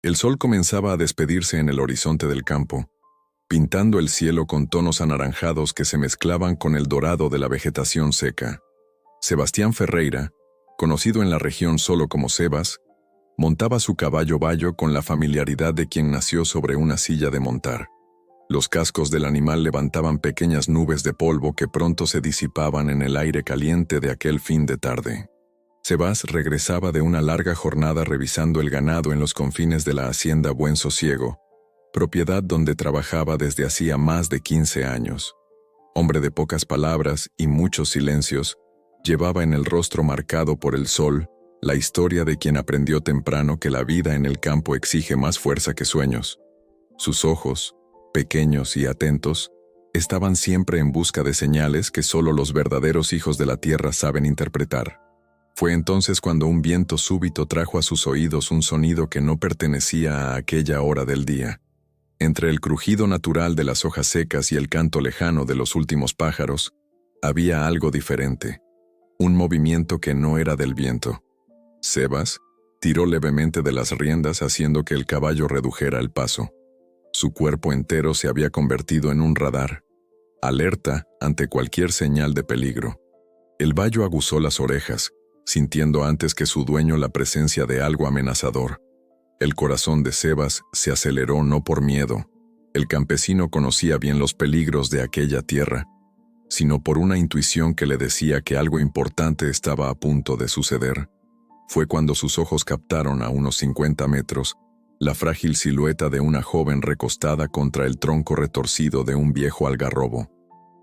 El sol comenzaba a despedirse en el horizonte del campo, pintando el cielo con tonos anaranjados que se mezclaban con el dorado de la vegetación seca. Sebastián Ferreira, conocido en la región solo como Sebas, montaba su caballo bayo con la familiaridad de quien nació sobre una silla de montar. Los cascos del animal levantaban pequeñas nubes de polvo que pronto se disipaban en el aire caliente de aquel fin de tarde. Sebas regresaba de una larga jornada revisando el ganado en los confines de la hacienda Buen Sosiego, propiedad donde trabajaba desde hacía más de 15 años. Hombre de pocas palabras y muchos silencios, llevaba en el rostro marcado por el sol la historia de quien aprendió temprano que la vida en el campo exige más fuerza que sueños. Sus ojos, pequeños y atentos, estaban siempre en busca de señales que solo los verdaderos hijos de la tierra saben interpretar. Fue entonces cuando un viento súbito trajo a sus oídos un sonido que no pertenecía a aquella hora del día. Entre el crujido natural de las hojas secas y el canto lejano de los últimos pájaros, había algo diferente, un movimiento que no era del viento. Sebas tiró levemente de las riendas haciendo que el caballo redujera el paso. Su cuerpo entero se había convertido en un radar, alerta ante cualquier señal de peligro. El bayo aguzó las orejas, sintiendo antes que su dueño la presencia de algo amenazador. El corazón de Sebas se aceleró no por miedo. El campesino conocía bien los peligros de aquella tierra, sino por una intuición que le decía que algo importante estaba a punto de suceder. Fue cuando sus ojos captaron a unos 50 metros la frágil silueta de una joven recostada contra el tronco retorcido de un viejo algarrobo.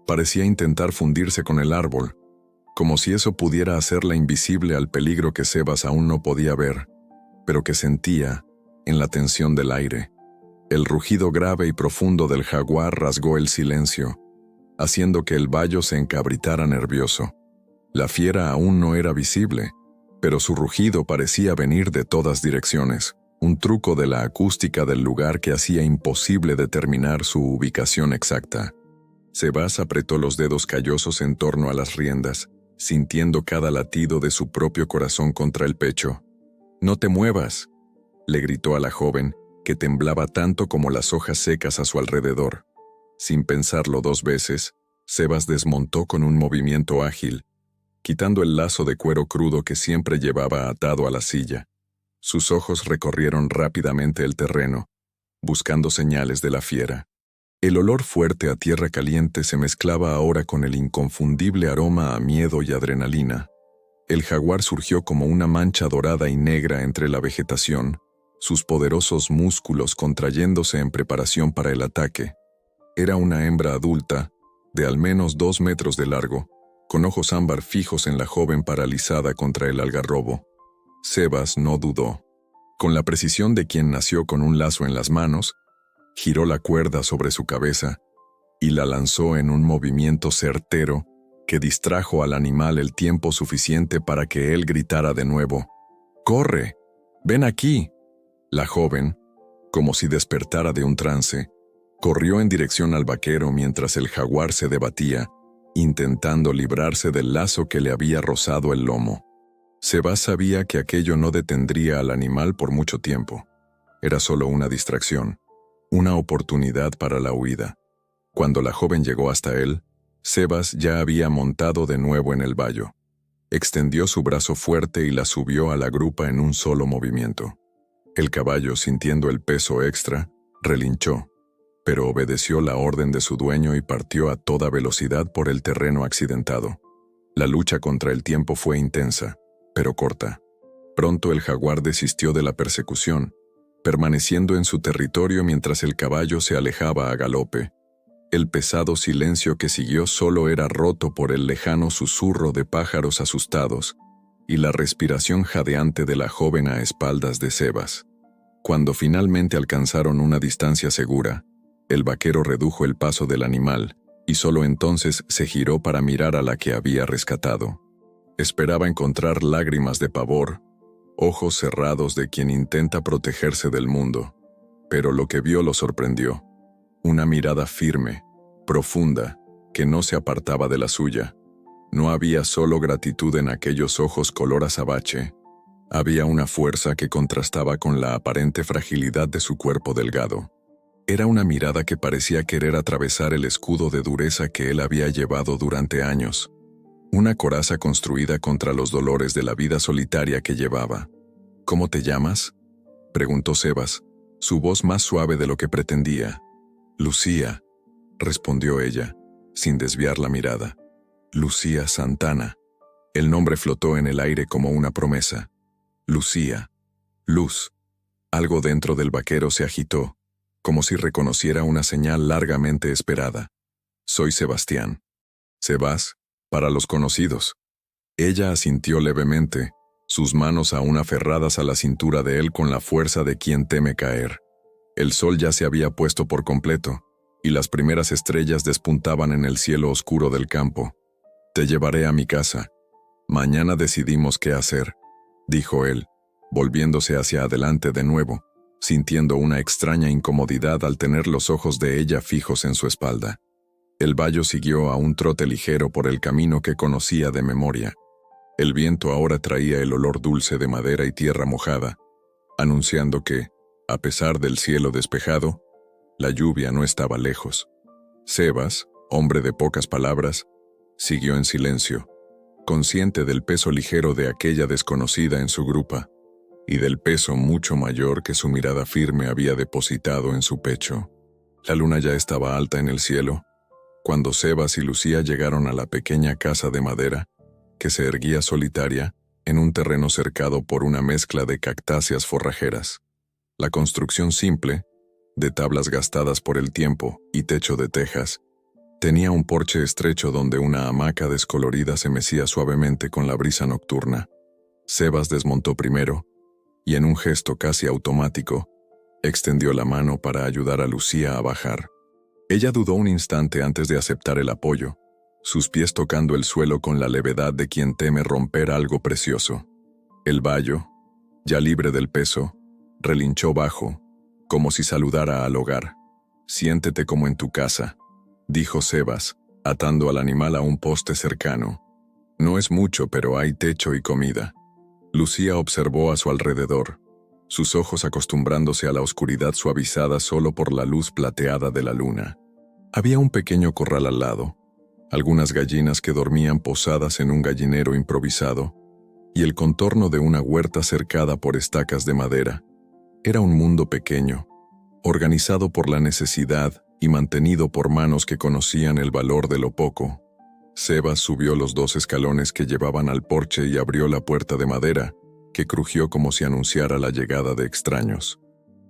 Parecía intentar fundirse con el árbol, como si eso pudiera hacerla invisible al peligro que Sebas aún no podía ver, pero que sentía en la tensión del aire. El rugido grave y profundo del jaguar rasgó el silencio, haciendo que el bayo se encabritara nervioso. La fiera aún no era visible, pero su rugido parecía venir de todas direcciones, un truco de la acústica del lugar que hacía imposible determinar su ubicación exacta. Sebas apretó los dedos callosos en torno a las riendas, sintiendo cada latido de su propio corazón contra el pecho. «No te muevas», le gritó a la joven, que temblaba tanto como las hojas secas a su alrededor. Sin pensarlo 2 veces, Sebas desmontó con un movimiento ágil, quitando el lazo de cuero crudo que siempre llevaba atado a la silla. Sus ojos recorrieron rápidamente el terreno, buscando señales de la fiera. El olor fuerte a tierra caliente se mezclaba ahora con el inconfundible aroma a miedo y adrenalina. El jaguar surgió como una mancha dorada y negra entre la vegetación, sus poderosos músculos contrayéndose en preparación para el ataque. Era una hembra adulta, de al menos 2 metros de largo, con ojos ámbar fijos en la joven paralizada contra el algarrobo. Sebas no dudó. Con la precisión de quien nació con un lazo en las manos, giró la cuerda sobre su cabeza y la lanzó en un movimiento certero que distrajo al animal el tiempo suficiente para que él gritara de nuevo: «¡Corre! ¡Ven aquí!». La joven, como si despertara de un trance, corrió en dirección al vaquero mientras el jaguar se debatía, intentando librarse del lazo que le había rozado el lomo. Sebas sabía que aquello no detendría al animal por mucho tiempo. Era solo una distracción, una oportunidad para la huida. Cuando la joven llegó hasta él, Sebas ya había montado de nuevo en el bayo. Extendió su brazo fuerte y la subió a la grupa en un solo movimiento. El caballo, sintiendo el peso extra, relinchó, pero obedeció la orden de su dueño y partió a toda velocidad por el terreno accidentado. La lucha contra el tiempo fue intensa, pero corta. Pronto el jaguar desistió de la persecución, permaneciendo en su territorio mientras el caballo se alejaba a galope. El pesado silencio que siguió solo era roto por el lejano susurro de pájaros asustados y la respiración jadeante de la joven a espaldas de Sebas. Cuando finalmente alcanzaron una distancia segura, el vaquero redujo el paso del animal y solo entonces se giró para mirar a la que había rescatado. Esperaba encontrar lágrimas de pavor, ojos cerrados de quien intenta protegerse del mundo, pero lo que vio lo sorprendió. Una mirada firme, profunda, que no se apartaba de la suya. No había solo gratitud en aquellos ojos color azabache, Había una fuerza que contrastaba con la aparente fragilidad de su cuerpo delgado. Era una mirada que parecía querer atravesar el escudo de dureza que él había llevado durante años. Una coraza construida contra los dolores de la vida solitaria que llevaba. ¿Cómo te llamas?, preguntó Sebas, su voz más suave de lo que pretendía. Lucía, respondió ella, sin desviar la mirada. Lucía Santana. El nombre flotó en el aire como una promesa. Lucía. Luz. Algo dentro del vaquero se agitó, como si reconociera una señal largamente esperada. Soy Sebastián. Sebas, para los conocidos. Ella asintió levemente, sus manos aún aferradas a la cintura de él con la fuerza de quien teme caer. El sol ya se había puesto por completo, y las primeras estrellas despuntaban en el cielo oscuro del campo. Te llevaré a mi casa. Mañana decidimos qué hacer, dijo él, volviéndose hacia adelante de nuevo, sintiendo una extraña incomodidad al tener los ojos de ella fijos en su espalda. El bayo siguió a un trote ligero por el camino que conocía de memoria. El viento ahora traía el olor dulce de madera y tierra mojada, anunciando que, a pesar del cielo despejado, la lluvia no estaba lejos. Sebas, hombre de pocas palabras, siguió en silencio, consciente del peso ligero de aquella desconocida en su grupa, y del peso mucho mayor que su mirada firme había depositado en su pecho. La luna ya estaba alta en el cielo, cuando Sebas y Lucía llegaron a la pequeña casa de madera, que se erguía solitaria en un terreno cercado por una mezcla de cactáceas forrajeras. La construcción simple, de tablas gastadas por el tiempo y techo de tejas, tenía un porche estrecho donde una hamaca descolorida se mecía suavemente con la brisa nocturna. Sebas desmontó primero, y en un gesto casi automático, extendió la mano para ayudar a Lucía a bajar. Ella dudó un instante antes de aceptar el apoyo, sus pies tocando el suelo con la levedad de quien teme romper algo precioso. El bayo, ya libre del peso, relinchó bajo, como si saludara al hogar. Siéntete como en tu casa, dijo Sebas, atando al animal a un poste cercano. No es mucho, pero hay techo y comida. Lucía observó a su alrededor, sus ojos acostumbrándose a la oscuridad suavizada solo por la luz plateada de la luna. Había un pequeño corral al lado, algunas gallinas que dormían posadas en un gallinero improvisado, y el contorno de una huerta cercada por estacas de madera. Era un mundo pequeño, organizado por la necesidad y mantenido por manos que conocían el valor de lo poco. Sebas subió los 2 escalones que llevaban al porche y abrió la puerta de madera, que crujió como si anunciara la llegada de extraños.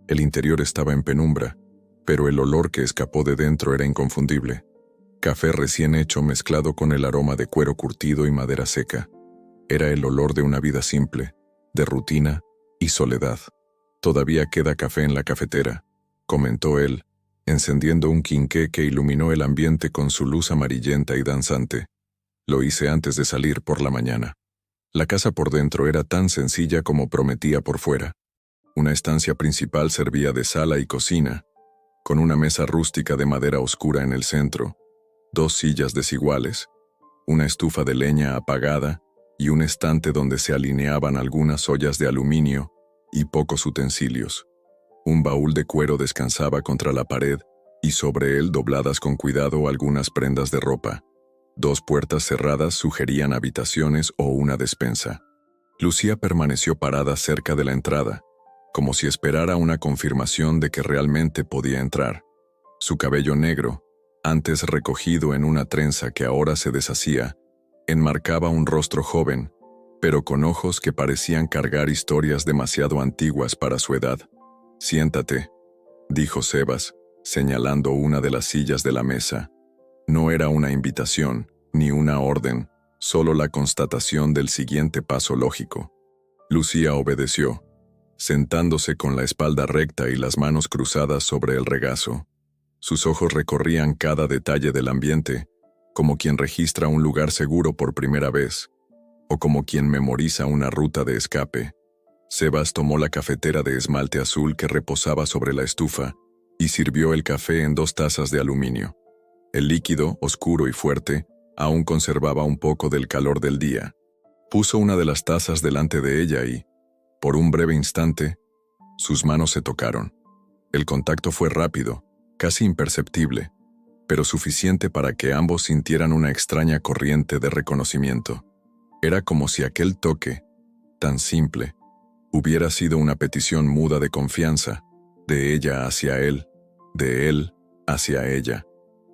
El interior estaba en penumbra, pero el olor que escapó de dentro era inconfundible. Café recién hecho mezclado con el aroma de cuero curtido y madera seca. Era el olor de una vida simple, de rutina y soledad. Todavía queda café en la cafetera, comentó él, encendiendo un quinqué que iluminó el ambiente con su luz amarillenta y danzante. Lo hice antes de salir por la mañana. La casa por dentro era tan sencilla como prometía por fuera. Una estancia principal servía de sala y cocina, con una mesa rústica de madera oscura en el centro, 2 sillas desiguales, una estufa de leña apagada y un estante donde se alineaban algunas ollas de aluminio y pocos utensilios. Un baúl de cuero descansaba contra la pared y sobre él dobladas con cuidado algunas prendas de ropa. 2 puertas cerradas sugerían habitaciones o una despensa. Lucía permaneció parada cerca de la entrada, como si esperara una confirmación de que realmente podía entrar. Su cabello negro, antes recogido en una trenza que ahora se deshacía, enmarcaba un rostro joven, pero con ojos que parecían cargar historias demasiado antiguas para su edad. «Siéntate», dijo Sebas, señalando una de las sillas de la mesa. No era una invitación, ni una orden, solo la constatación del siguiente paso lógico. Lucía obedeció, sentándose con la espalda recta y las manos cruzadas sobre el regazo. Sus ojos recorrían cada detalle del ambiente, como quien registra un lugar seguro por primera vez, o como quien memoriza una ruta de escape. Sebas tomó la cafetera de esmalte azul que reposaba sobre la estufa y sirvió el café en 2 tazas de aluminio. El líquido, oscuro y fuerte, aún conservaba un poco del calor del día. Puso una de las tazas delante de ella y, Por un breve instante, sus manos se tocaron. El contacto fue rápido, casi imperceptible, pero suficiente para que ambos sintieran una extraña corriente de reconocimiento. Era como si aquel toque, tan simple, hubiera sido una petición muda de confianza, de ella hacia él, de él hacia ella.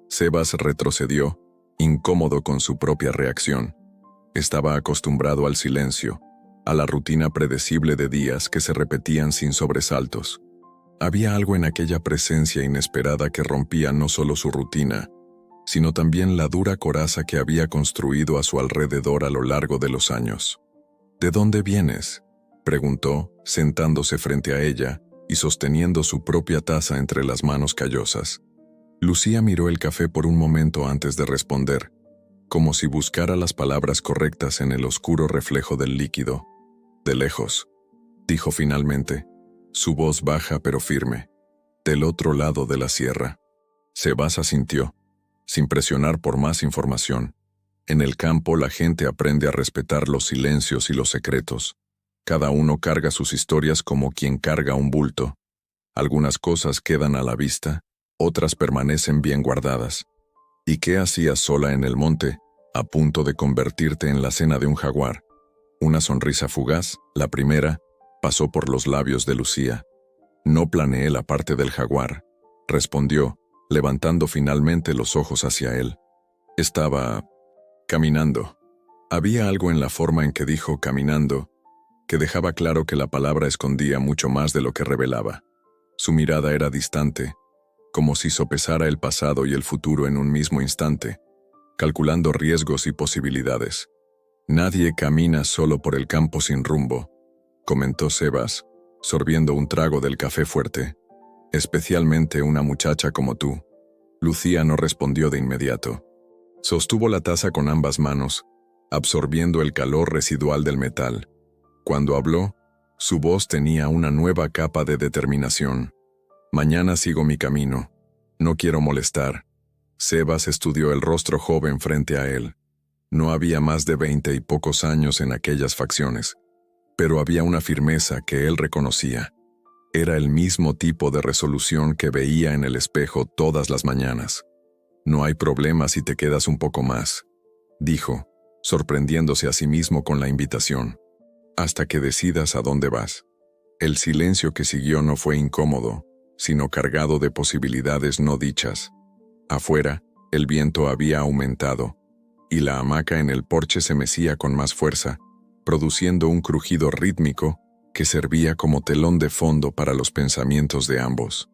Sebas retrocedió, incómodo con su propia reacción. Estaba acostumbrado al silencio, a la rutina predecible de días que se repetían sin sobresaltos. Había algo en aquella presencia inesperada que rompía no solo su rutina, sino también la dura coraza que había construido a su alrededor a lo largo de los años. ¿De dónde vienes?, preguntó, sentándose frente a ella y sosteniendo su propia taza entre las manos callosas. Lucía miró el café por un momento antes de responder, como si buscara las palabras correctas en el oscuro reflejo del líquido. De lejos, dijo finalmente, su voz baja pero firme. Del otro lado de la sierra. Sebas asintió, sin presionar por más información. En el campo la gente aprende a respetar los silencios y los secretos. Cada uno carga sus historias como quien carga un bulto. Algunas cosas quedan a la vista, otras permanecen bien guardadas. ¿Y qué hacías sola en el monte, a punto de convertirte en la cena de un jaguar? Una sonrisa fugaz, la primera, pasó por los labios de Lucía. No planeé la parte del jaguar, respondió, levantando finalmente los ojos hacia él. Estaba caminando. Había algo en la forma en que dijo caminando, que dejaba claro que la palabra escondía mucho más de lo que revelaba. Su mirada era distante, como si sopesara el pasado y el futuro en un mismo instante, calculando riesgos y posibilidades. Nadie camina solo por el campo sin rumbo, comentó Sebas, sorbiendo un trago del café fuerte. Especialmente una muchacha como tú. Lucía no respondió de inmediato. Sostuvo la taza con ambas manos, absorbiendo el calor residual del metal. Cuando habló, su voz tenía una nueva capa de determinación. Mañana sigo mi camino. No quiero molestar. Sebas estudió el rostro joven frente a él. No había más de 20 y pocos años en aquellas facciones, pero había una firmeza que él reconocía. Era el mismo tipo de resolución que veía en el espejo todas las mañanas. No hay problema si te quedas un poco más, dijo, sorprendiéndose a sí mismo con la invitación. Hasta que decidas a dónde vas. El silencio que siguió no fue incómodo, sino cargado de posibilidades no dichas. Afuera, el viento había aumentado, y la hamaca en el porche se mecía con más fuerza, produciendo un crujido rítmico que servía como telón de fondo para los pensamientos de ambos.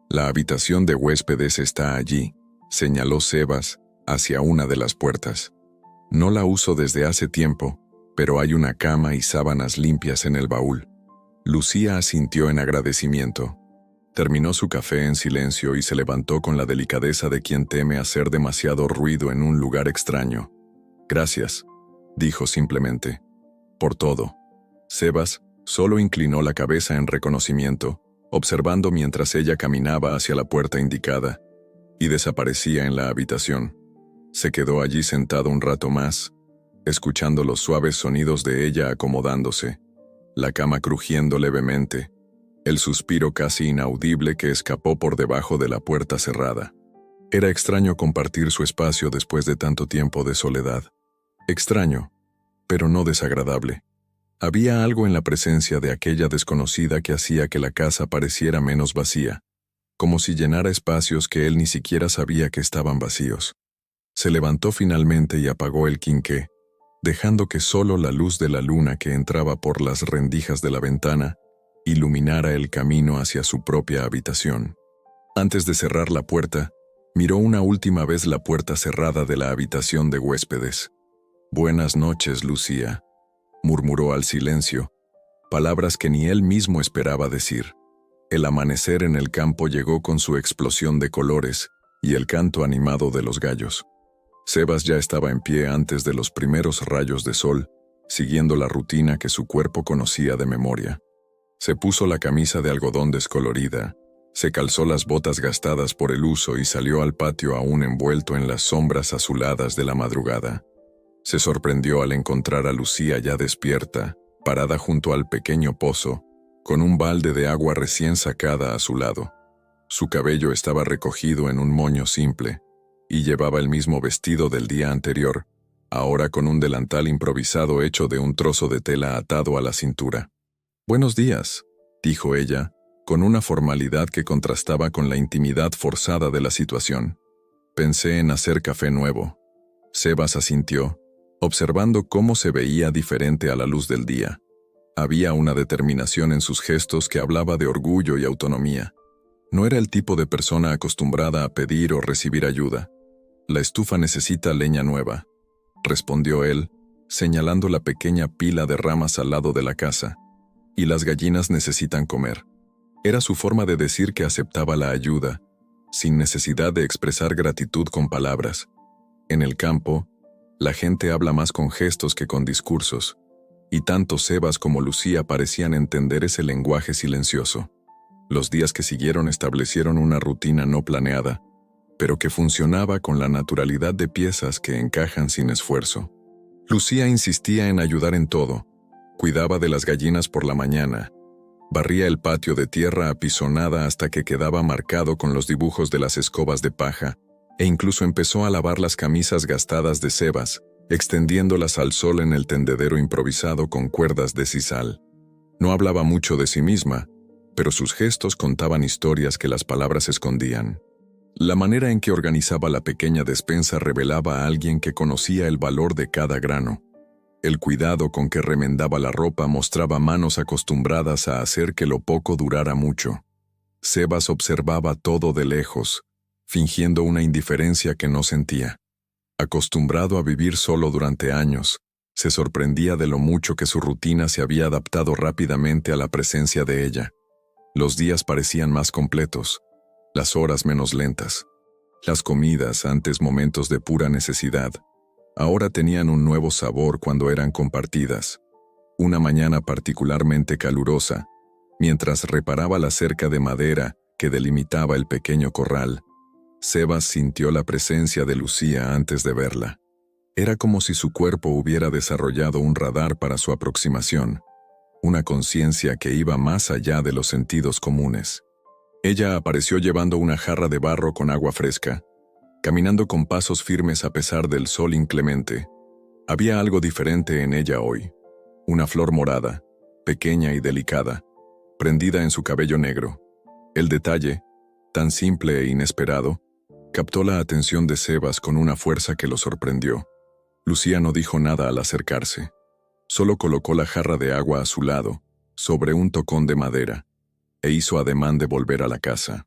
La habitación de huéspedes está allí, señaló Sebas, hacia una de las puertas. No la uso desde hace tiempo, pero hay una cama y sábanas limpias en el baúl. Lucía asintió en agradecimiento. Terminó su café en silencio y se levantó con la delicadeza de quien teme hacer demasiado ruido en un lugar extraño. Gracias, dijo simplemente. Por todo. Sebas solo inclinó la cabeza en reconocimiento, observando mientras ella caminaba hacia la puerta indicada, y desaparecía en la habitación. Se quedó allí sentado un rato más, escuchando los suaves sonidos de ella acomodándose, la cama crujiendo levemente, el suspiro casi inaudible que escapó por debajo de la puerta cerrada. Era extraño compartir su espacio después de tanto tiempo de soledad. Extraño, pero no desagradable. Había algo en la presencia de aquella desconocida que hacía que la casa pareciera menos vacía, como si llenara espacios que él ni siquiera sabía que estaban vacíos. Se levantó finalmente y apagó el quinqué, dejando que solo la luz de la luna que entraba por las rendijas de la ventana iluminara el camino hacia su propia habitación. Antes de cerrar la puerta, miró una última vez la puerta cerrada de la habitación de huéspedes. «Buenas noches, Lucía», murmuró al silencio, palabras que ni él mismo esperaba decir. El amanecer en el campo llegó con su explosión de colores y el canto animado de los gallos. Sebas ya estaba en pie antes de los primeros rayos de sol, siguiendo la rutina que su cuerpo conocía de memoria. Se puso la camisa de algodón descolorida, se calzó las botas gastadas por el uso y salió al patio aún envuelto en las sombras azuladas de la madrugada. Se sorprendió al encontrar a Lucía ya despierta, parada junto al pequeño pozo, con un balde de agua recién sacada a su lado. Su cabello estaba recogido en un moño simple, y llevaba el mismo vestido del día anterior, ahora con un delantal improvisado hecho de un trozo de tela atado a la cintura. «Buenos días», dijo ella, con una formalidad que contrastaba con la intimidad forzada de la situación. «Pensé en hacer café nuevo». Sebas asintió, observando cómo se veía diferente a la luz del día. Había una determinación en sus gestos que hablaba de orgullo y autonomía. No era el tipo de persona acostumbrada a pedir o recibir ayuda. «La estufa necesita leña nueva», respondió él, señalando la pequeña pila de ramas al lado de la casa. «Y las gallinas necesitan comer». Era su forma de decir que aceptaba la ayuda, sin necesidad de expresar gratitud con palabras. En el campo, la gente habla más con gestos que con discursos, y tanto Sebas como Lucía parecían entender ese lenguaje silencioso. Los días que siguieron establecieron una rutina no planeada, pero que funcionaba con la naturalidad de piezas que encajan sin esfuerzo. Lucía insistía en ayudar en todo. Cuidaba de las gallinas por la mañana, barría el patio de tierra apisonada hasta que quedaba marcado con los dibujos de las escobas de paja, e incluso empezó a lavar las camisas gastadas de Sebas, extendiéndolas al sol en el tendedero improvisado con cuerdas de sisal. No hablaba mucho de sí misma, pero sus gestos contaban historias que las palabras escondían. La manera en que organizaba la pequeña despensa revelaba a alguien que conocía el valor de cada grano. El cuidado con que remendaba la ropa mostraba manos acostumbradas a hacer que lo poco durara mucho. Sebas observaba todo de lejos, fingiendo una indiferencia que no sentía. Acostumbrado a vivir solo durante años, se sorprendía de lo mucho que su rutina se había adaptado rápidamente a la presencia de ella. Los días parecían más completos, las horas menos lentas. Las comidas, antes momentos de pura necesidad, ahora tenían un nuevo sabor cuando eran compartidas. Una mañana particularmente calurosa, mientras reparaba la cerca de madera que delimitaba el pequeño corral, Sebas sintió la presencia de Lucía antes de verla. Era como si su cuerpo hubiera desarrollado un radar para su aproximación, una conciencia que iba más allá de los sentidos comunes. Ella apareció llevando una jarra de barro con agua fresca, caminando con pasos firmes a pesar del sol inclemente. Había algo diferente en ella hoy. Una flor morada, pequeña y delicada, prendida en su cabello negro. El detalle, tan simple e inesperado, captó la atención de Sebas con una fuerza que lo sorprendió. Lucía no dijo nada al acercarse. Solo colocó la jarra de agua a su lado, sobre un tocón de madera, e hizo ademán de volver a la casa.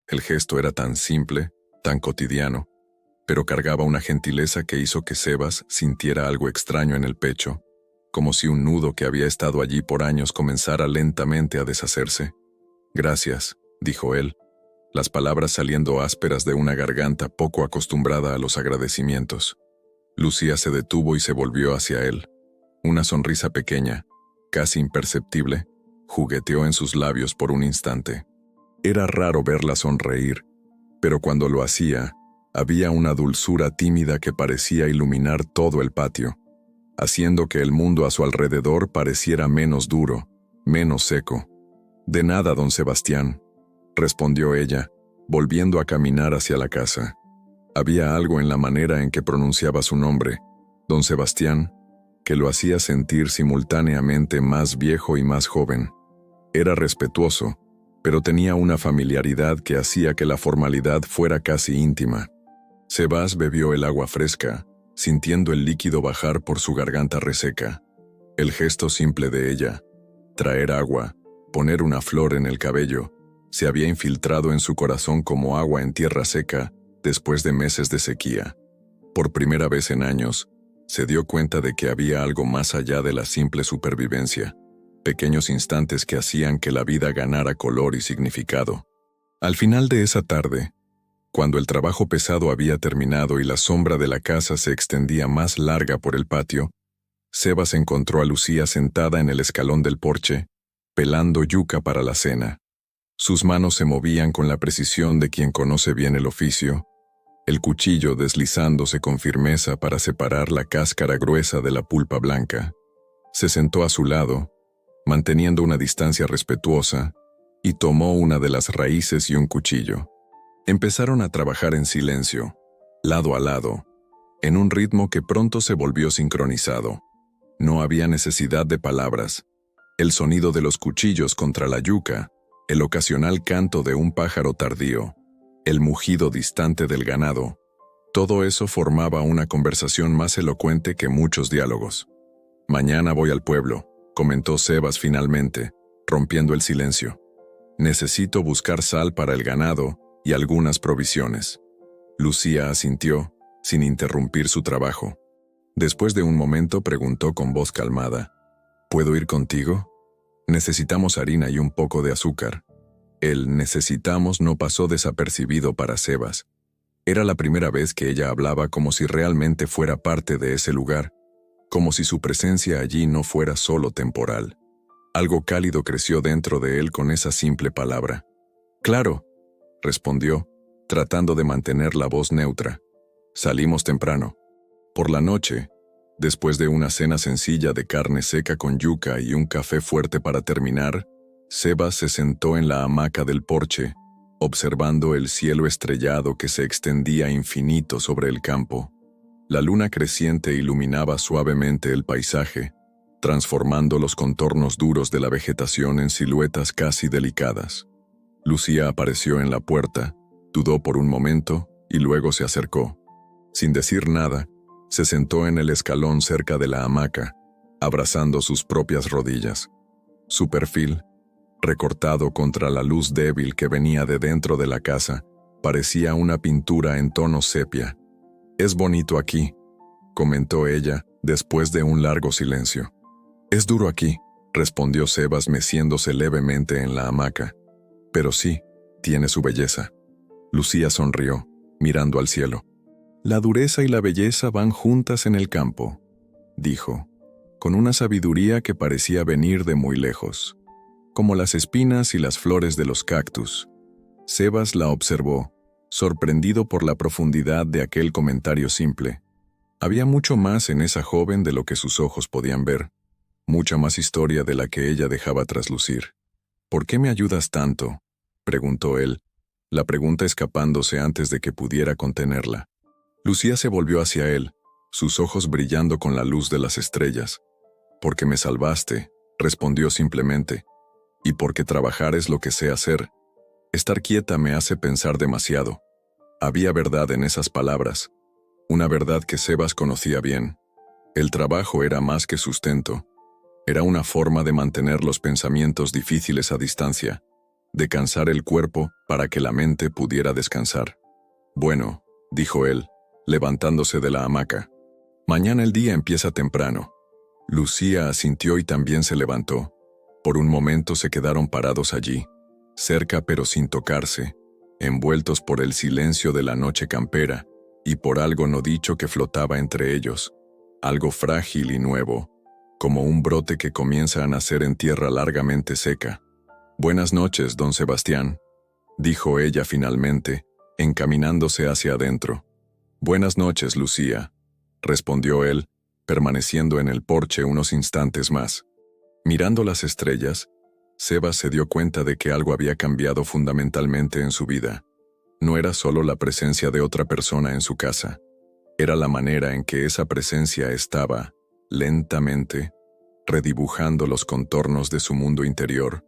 El gesto era tan simple, tan cotidiano, pero cargaba una gentileza que hizo que Sebas sintiera algo extraño en el pecho, como si un nudo que había estado allí por años comenzara lentamente a deshacerse. «Gracias», dijo él, las palabras saliendo ásperas de una garganta poco acostumbrada a los agradecimientos. Lucía se detuvo y se volvió hacia él. Una sonrisa pequeña, casi imperceptible, jugueteó en sus labios por un instante. Era raro verla sonreír, pero cuando lo hacía, había una dulzura tímida que parecía iluminar todo el patio, haciendo que el mundo a su alrededor pareciera menos duro, menos seco. «De nada, don Sebastián», respondió ella, volviendo a caminar hacia la casa. Había algo en la manera en que pronunciaba su nombre, don Sebastián, que lo hacía sentir simultáneamente más viejo y más joven. Era respetuoso, pero tenía una familiaridad que hacía que la formalidad fuera casi íntima. Sebas bebió el agua fresca, sintiendo el líquido bajar por su garganta reseca. El gesto simple de ella, traer agua, poner una flor en el cabello, se había infiltrado en su corazón como agua en tierra seca después de meses de sequía. Por primera vez en años, se dio cuenta de que había algo más allá de la simple supervivencia, pequeños instantes que hacían que la vida ganara color y significado. Al final de esa tarde, cuando el trabajo pesado había terminado y la sombra de la casa se extendía más larga por el patio, Sebas encontró a Lucía sentada en el escalón del porche, pelando yuca para la cena. Sus manos se movían con la precisión de quien conoce bien el oficio, el cuchillo deslizándose con firmeza para separar la cáscara gruesa de la pulpa blanca. Se sentó a su lado, manteniendo una distancia respetuosa, y tomó una de las raíces y un cuchillo. Empezaron a trabajar en silencio, lado a lado, en un ritmo que pronto se volvió sincronizado. No había necesidad de palabras. El sonido de los cuchillos contra la yuca, el ocasional canto de un pájaro tardío, el mugido distante del ganado, todo eso formaba una conversación más elocuente que muchos diálogos. «Mañana voy al pueblo», comentó Sebas finalmente, rompiendo el silencio. «Necesito buscar sal para el ganado y algunas provisiones». Lucía asintió, sin interrumpir su trabajo. Después de un momento preguntó con voz calmada, «¿Puedo ir contigo? Necesitamos harina y un poco de azúcar». El necesitamos no pasó desapercibido para Sebas. Era la primera vez que ella hablaba como si realmente fuera parte de ese lugar, como si su presencia allí no fuera solo temporal. Algo cálido creció dentro de él con esa simple palabra. «Claro», respondió, tratando de mantener la voz neutra. «Salimos temprano. Por la noche, después de una cena sencilla de carne seca con yuca y un café fuerte para terminar, Sebas se sentó en la hamaca del porche, observando el cielo estrellado que se extendía infinito sobre el campo. La luna creciente iluminaba suavemente el paisaje, transformando los contornos duros de la vegetación en siluetas casi delicadas. Lucía apareció en la puerta, dudó por un momento y luego se acercó. Sin decir nada, se sentó en el escalón cerca de la hamaca, abrazando sus propias rodillas. Su perfil, recortado contra la luz débil que venía de dentro de la casa, parecía una pintura en tono sepia. «Es bonito aquí», comentó ella, después de un largo silencio. «Es duro aquí», respondió Sebas meciéndose levemente en la hamaca. «Pero sí, tiene su belleza». Lucía sonrió, mirando al cielo. «La dureza y la belleza van juntas en el campo», dijo, con una sabiduría que parecía venir de muy lejos. «Como las espinas y las flores de los cactus». Sebas la observó, sorprendido por la profundidad de aquel comentario simple. Había mucho más en esa joven de lo que sus ojos podían ver, mucha más historia de la que ella dejaba traslucir. «¿Por qué me ayudas tanto?», preguntó él, la pregunta escapándose antes de que pudiera contenerla. Lucía se volvió hacia él, sus ojos brillando con la luz de las estrellas. «Porque me salvaste», respondió simplemente, «y porque trabajar es lo que sé hacer. Estar quieta me hace pensar demasiado». Había verdad en esas palabras, una verdad que Sebas conocía bien. El trabajo era más que sustento. Era una forma de mantener los pensamientos difíciles a distancia, de cansar el cuerpo para que la mente pudiera descansar. «Bueno», dijo él, levantándose de la hamaca, «mañana el día empieza temprano». Lucía asintió y también se levantó. Por un momento se quedaron parados allí, cerca pero sin tocarse, envueltos por el silencio de la noche campera y por algo no dicho que flotaba entre ellos, algo frágil y nuevo, como un brote que comienza a nacer en tierra largamente seca. «Buenas noches, don Sebastián», dijo ella finalmente, encaminándose hacia adentro. «Buenas noches, Lucía», respondió él, permaneciendo en el porche unos instantes más. Mirando las estrellas, Sebas se dio cuenta de que algo había cambiado fundamentalmente en su vida. No era solo la presencia de otra persona en su casa, era la manera en que esa presencia estaba, lentamente, redibujando los contornos de su mundo interior.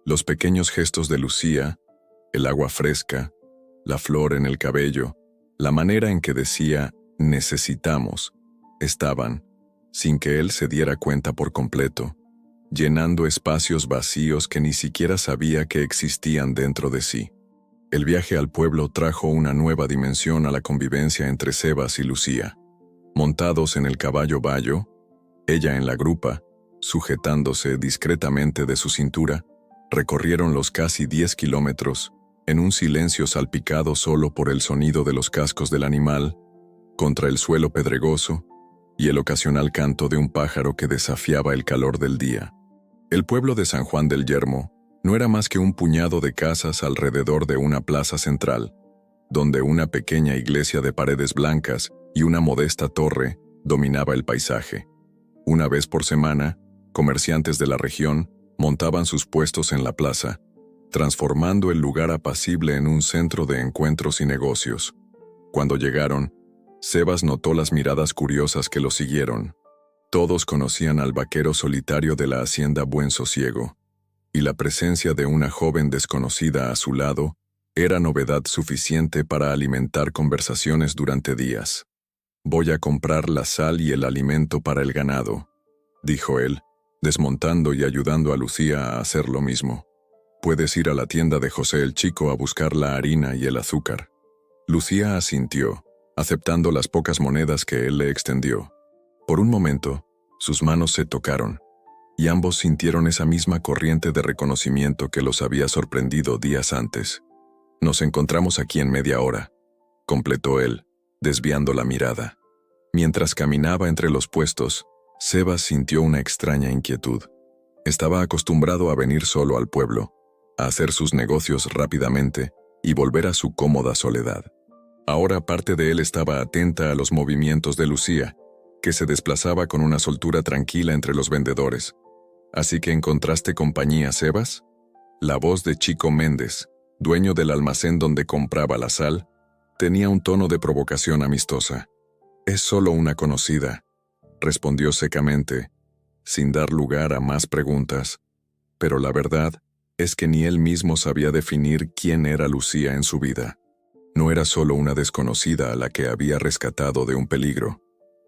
Los pequeños gestos de Lucía, el agua fresca, la flor en el cabello, la manera en que decía «necesitamos», estaban, sin que él se diera cuenta por completo, llenando espacios vacíos que ni siquiera sabía que existían dentro de sí. El viaje al pueblo trajo una nueva dimensión a la convivencia entre Sebas y Lucía. Montados en el caballo bayo, ella en la grupa, sujetándose discretamente de su cintura, recorrieron los casi 10 kilómetros, en un silencio salpicado solo por el sonido de los cascos del animal, contra el suelo pedregoso, y el ocasional canto de un pájaro que desafiaba el calor del día. El pueblo de San Juan del Yermo no era más que un puñado de casas alrededor de una plaza central, donde una pequeña iglesia de paredes blancas y una modesta torre dominaba el paisaje. Una vez por semana, Comerciantes de la región montaban sus puestos en la plaza, transformando el lugar apacible en un centro de encuentros y negocios. Cuando llegaron, Sebas notó las miradas curiosas que lo siguieron. Todos conocían al vaquero solitario de la hacienda Buen Sosiego, y la presencia de una joven desconocida a su lado era novedad suficiente para alimentar conversaciones durante días. «Voy a comprar la sal y el alimento para el ganado», dijo él, desmontando y ayudando a Lucía a hacer lo mismo. «Puedes ir a la tienda de José el Chico a buscar la harina y el azúcar». Lucía asintió, aceptando las pocas monedas que él le extendió. Por un momento, sus manos se tocaron, y ambos sintieron esa misma corriente de reconocimiento que los había sorprendido días antes. «Nos encontramos aquí en media hora», completó él, desviando la mirada. Mientras caminaba entre los puestos, Sebas sintió una extraña inquietud. Estaba acostumbrado a venir solo al pueblo, a hacer sus negocios rápidamente y volver a su cómoda soledad. Ahora parte de él estaba atenta a los movimientos de Lucía, que se desplazaba con una soltura tranquila entre los vendedores. «¿Así que encontraste compañía, Sebas?». La voz de Chico Méndez, dueño del almacén donde compraba la sal, tenía un tono de provocación amistosa. «Es solo una conocida», respondió secamente, sin dar lugar a más preguntas. Pero la verdad es que ni él mismo sabía definir quién era Lucía en su vida. No era solo una desconocida a la que había rescatado de un peligro.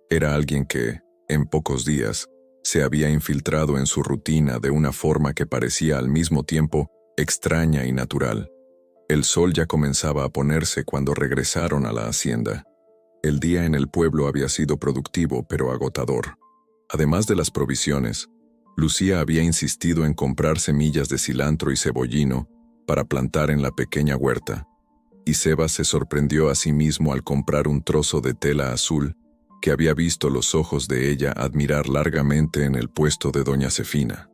Era alguien que, en pocos días, se había infiltrado en su rutina de una forma que parecía al mismo tiempo extraña y natural. El sol ya comenzaba a ponerse cuando regresaron a la hacienda. El día en el pueblo había sido productivo pero agotador. Además de las provisiones, Lucía había insistido en comprar semillas de cilantro y cebollino para plantar en la pequeña huerta, y Sebas se sorprendió a sí mismo al comprar un trozo de tela azul que había visto los ojos de ella admirar largamente en el puesto de doña Zefina.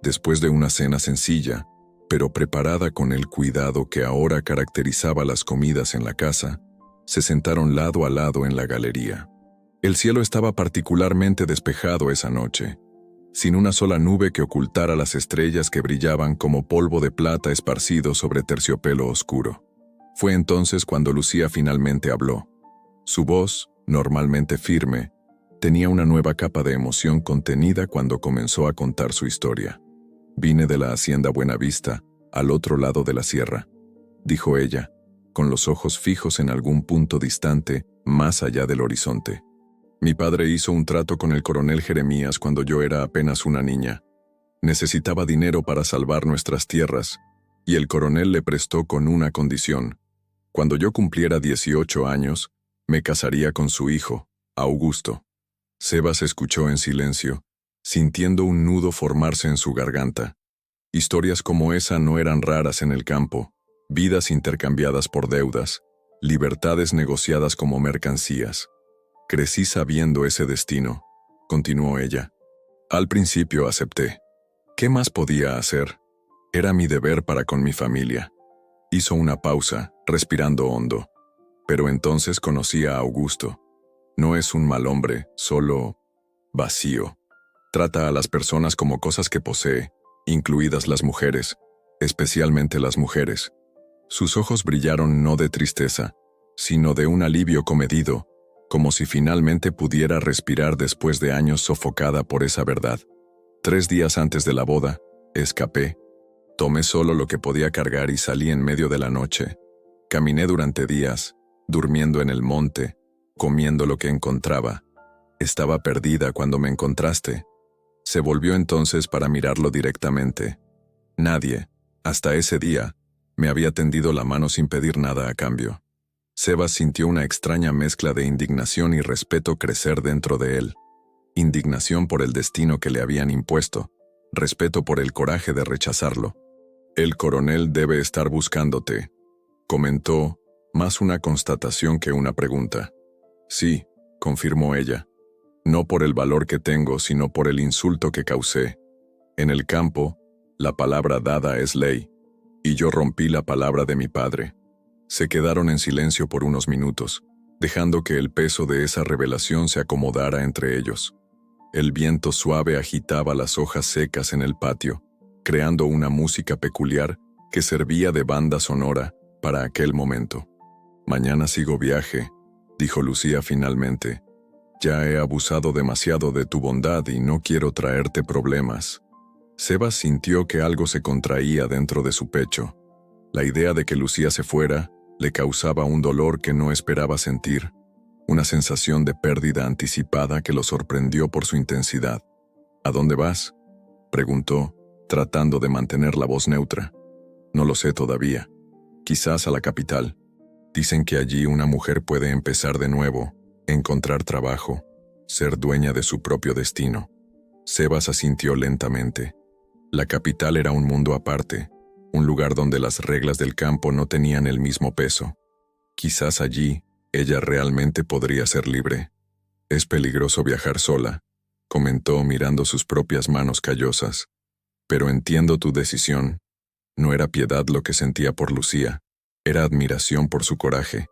Después de una cena sencilla, pero preparada con el cuidado que ahora caracterizaba las comidas en la casa, se sentaron lado a lado en la galería. El cielo estaba particularmente despejado esa noche, sin una sola nube que ocultara las estrellas que brillaban como polvo de plata esparcido sobre terciopelo oscuro. Fue entonces cuando Lucía finalmente habló. Su voz, normalmente firme, tenía una nueva capa de emoción contenida cuando comenzó a contar su historia. «Vine de la hacienda Buenavista, al otro lado de la sierra», dijo ella, con los ojos fijos en algún punto distante, más allá del horizonte. «Mi padre hizo un trato con el coronel Jeremías cuando yo era apenas una niña. Necesitaba dinero para salvar nuestras tierras, y el coronel le prestó con una condición. Cuando yo cumpliera 18 años, me casaría con su hijo, Augusto». Sebas escuchó en silencio, sintiendo un nudo formarse en su garganta. Historias como esa no eran raras en el campo, vidas intercambiadas por deudas, libertades negociadas como mercancías. «Crecí sabiendo ese destino», continuó ella. «Al principio acepté. ¿Qué más podía hacer? Era mi deber para con mi familia». Hizo una pausa, respirando hondo. «Pero entonces conocí a Augusto. No es un mal hombre, solo vacío. Trata a las personas como cosas que posee, incluidas las mujeres, especialmente las mujeres». Sus ojos brillaron no de tristeza, sino de un alivio comedido, como si finalmente pudiera respirar después de años sofocada por esa verdad. «3 días antes de la boda, escapé. Tomé solo lo que podía cargar y salí en medio de la noche. Caminé durante días, durmiendo en el monte, comiendo lo que encontraba. Estaba perdida cuando me encontraste». Se volvió entonces para mirarlo directamente. Nadie, hasta ese día, me había tendido la mano sin pedir nada a cambio. Sebas sintió una extraña mezcla de indignación y respeto crecer dentro de él. Indignación por el destino que le habían impuesto, respeto por el coraje de rechazarlo. «El coronel debe estar buscándote», comentó, más una constatación que una pregunta. «Sí», confirmó ella. «No por el valor que tengo, sino por el insulto que causé. En el campo, la palabra dada es ley, y yo rompí la palabra de mi padre». Se quedaron en silencio por unos minutos, dejando que el peso de esa revelación se acomodara entre ellos. El viento suave agitaba las hojas secas en el patio, creando una música peculiar que servía de banda sonora para aquel momento. «Mañana sigo viaje», dijo Lucía finalmente. «Ya he abusado demasiado de tu bondad y no quiero traerte problemas». Sebas sintió que algo se contraía dentro de su pecho. La idea de que Lucía se fuera le causaba un dolor que no esperaba sentir, una sensación de pérdida anticipada que lo sorprendió por su intensidad. «¿A dónde vas?», preguntó, tratando de mantener la voz neutra. «No lo sé todavía. Quizás a la capital. Dicen que allí una mujer puede empezar de nuevo, encontrar trabajo, ser dueña de su propio destino». Sebas asintió lentamente. La capital era un mundo aparte, un lugar donde las reglas del campo no tenían el mismo peso. Quizás allí ella realmente podría ser libre. «Es peligroso viajar sola», comentó mirando sus propias manos callosas. «Pero entiendo tu decisión». No era piedad lo que sentía por Lucía, era admiración por su coraje.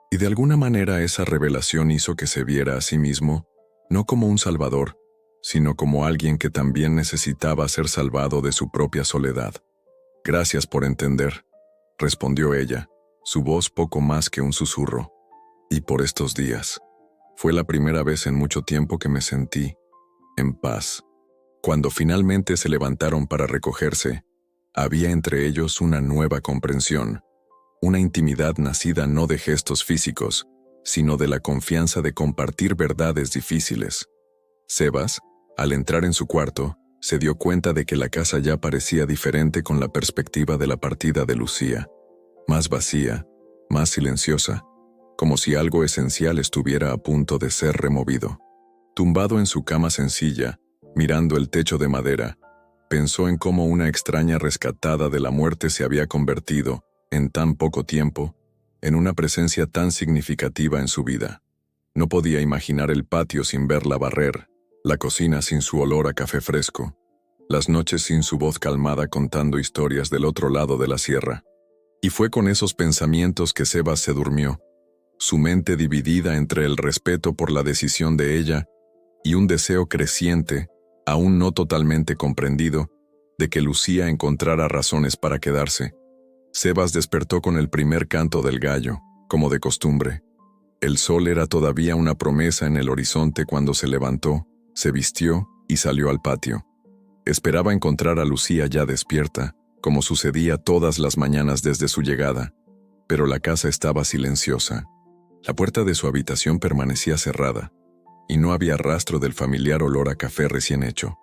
Y de alguna manera esa revelación hizo que se viera a sí mismo, no como un salvador, sino como alguien que también necesitaba ser salvado de su propia soledad. «Gracias por entender», respondió ella, su voz poco más que un susurro. «Y por estos días. Fue la primera vez en mucho tiempo que me sentí en paz». Cuando finalmente se levantaron para recogerse, había entre ellos una nueva comprensión, una intimidad nacida no de gestos físicos, sino de la confianza de compartir verdades difíciles. Sebas, al entrar en su cuarto, se dio cuenta de que la casa ya parecía diferente con la perspectiva de la partida de Lucía. Más vacía, más silenciosa, como si algo esencial estuviera a punto de ser removido. Tumbado en su cama sencilla, mirando el techo de madera, pensó en cómo una extraña rescatada de la muerte se había convertido, en tan poco tiempo, en una presencia tan significativa en su vida. No podía imaginar el patio sin verla barrer, la cocina sin su olor a café fresco, las noches sin su voz calmada contando historias del otro lado de la sierra. Y fue con esos pensamientos que Sebas se durmió, su mente dividida entre el respeto por la decisión de ella y un deseo creciente, aún no totalmente comprendido, de que Lucía encontrara razones para quedarse. Sebas despertó con el primer canto del gallo, como de costumbre. El sol era todavía una promesa en el horizonte cuando se levantó, se vistió y salió al patio. Esperaba encontrar a Lucía ya despierta, como sucedía todas las mañanas desde su llegada, pero la casa estaba silenciosa. La puerta de su habitación permanecía cerrada, y no había rastro del familiar olor a café recién hecho.